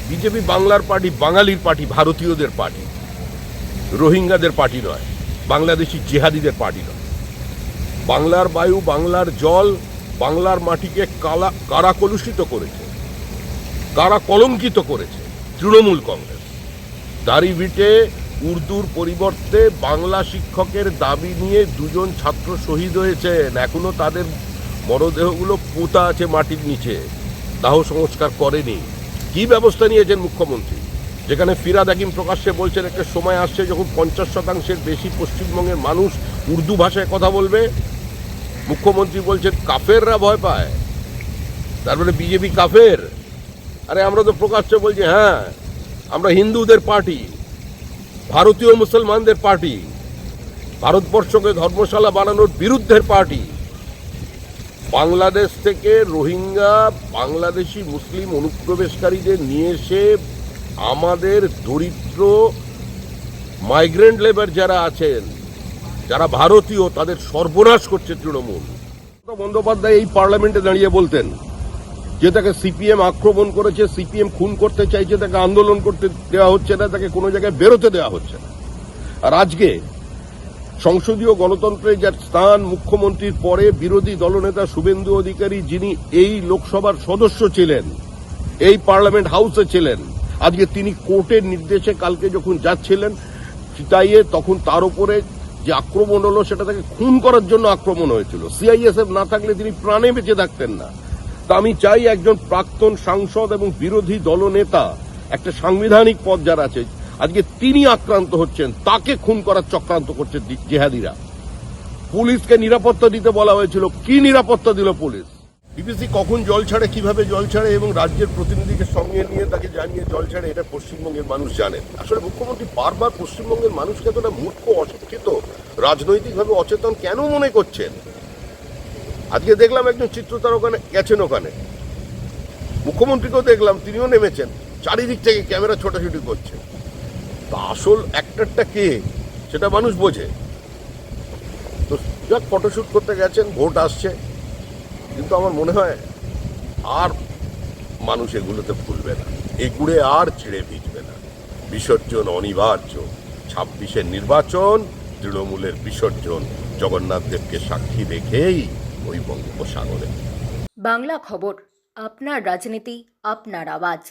BJP বাংলার party, বাঙালির party, ভারতীয়দের পার্টি, রোহিঙ্গাদের পার্টি নয়, বাংলাদেশি জিহাদিদের পার্টি নয়। বাংলার বায়ু, বাংলার জল, বাংলার মাটিকে কারা কলুষিত করেছে, কারা কলঙ্কিত করেছে? তৃণমূল কংগ্রেস। দাড়িভিটে উর্দুর পরিবর্তে বাংলা শিক্ষকের দাবি নিয়ে 2 জন ছাত্র শহীদ হয়েছেন। এখনো তাদের মরদেহগুলো পোতা আছে মাটির নিচে, দাহ সংস্কার করেনি। কি ব্যবস্থা নিয়েছেন মুখ্যমন্ত্রী? যেখানে ফিরাদ হাকিম প্রকাশ্যে বলছেন একটা সময় আসছে যখন 50% বেশি পশ্চিমবঙ্গের মানুষ উর্দু ভাষায় কথা বলবে। মুখ্যমন্ত্রী বলছেন কাফেররা ভয় পায়, তারপরে বিজেপি কাফের। আরে আমরা তো প্রকাশ্যে বলছি হ্যাঁ আমরা হিন্দুদের পার্টি, ভারতীয় মুসলমানদের পার্টি, ভারতবর্ষকে ধর্মশালা বানানোর বিরুদ্ধের পার্টি। বাংলাদেশ থেকে রোহিঙ্গা বাংলাদেশি মুসলিম অনুপ্রবেশকারীদের নিয়ে এসে আমাদের দরিদ্র মাইগ্রেন্ট লেবার যারা আছেন, যারা ভারতীয়, তাদের সর্বনাশ করছে তৃণমূল। বন্দ্যোপাধ্যায় এই পার্লামেন্টে দাঁড়িয়ে বলতেন যে তাকে সিপিএম আক্রমণ করেছে, সিপিএম খুন করতে চাইছে, তাকে আন্দোলন করতে দেওয়া হচ্ছে না, তাকে কোনো জায়গায় বেরোতে দেওয়া হচ্ছে না। আর আজকে সংসদীয় গণতন্ত্রের যার স্থান, মুখ্যমন্ত্রীর পরে বিরোধী দলনেতা শুভেন্দু অধিকারী, যিনি এই লোকসভার সদস্য ছিলেন, এই পার্লামেন্ট হাউসে ছিলেন, আজকে তিনি কোর্টের নির্দেশে কালকে যখন যাচ্ছিলেন চিতাইয়ে, তখন তার উপরে যে আক্রমণ হলো সেটা তাকে খুন করার জন্য আক্রমণ হয়েছিল। সিআইএসএফ না থাকলে তিনি প্রাণে বেঁচে থাকতেন না। তা আমি চাই একজন প্রাক্তন সাংসদ এবং বিরোধী দলনেতা, একটা সাংবিধানিক পদ যার আছে, আজকে তিনি আক্রান্ত হচ্ছেন, তাকে খুন করার চক্রান্ত করছে জেহাদিরা। পুলিশকে নিরাপত্তা দিতে বলা হয়েছিল, কি নিরাপত্তা দিল পুলিশ? বিবিসি কখন জল ছাড়ে, কিভাবে জল ছাড়ে এবং রাজ্যের প্রতিনিধিকে সঙ্গে নিয়ে তাকে জানিয়ে জল ছাড়ে, এটা পশ্চিমবঙ্গের মানুষ জানেন। আসলে মুখ্যমন্ত্রী বারবার পশ্চিমবঙ্গের মানুষকে এতটা মূর্খ, অশিক্ষিত, রাজনৈতিকভাবে অচেতন কেন মনে করছেন? আজকে দেখলাম একজন চিত্রতারকা গেছেন ওখানে, মুখ্যমন্ত্রীকেও দেখলাম তিনিও নেমেছেন, চারিদিক থেকে ক্যামেরা ছোটাছুটি করছে। তা আসল অ্যাক্টরটা কে সেটা মানুষ বোঝে। তো যাক, ফটোশ্যুট করতে গেছেন, ভোট আসছে, কিন্তু আমার মনে হয় আর মানুষ এগুলোতে ভুলবে না, এগুড়ে আর ছিঁড়ে ভিজবে না। বিসর্জন অনিবার্য। 26-এর নির্বাচন, তৃণমূলের বিসর্জন জগন্নাথ দেবকে সাক্ষী রেখেই ওই বঙ্গোপসাগরে। বাংলা খবর, আপনার রাজনীতি, আপনার আওয়াজ।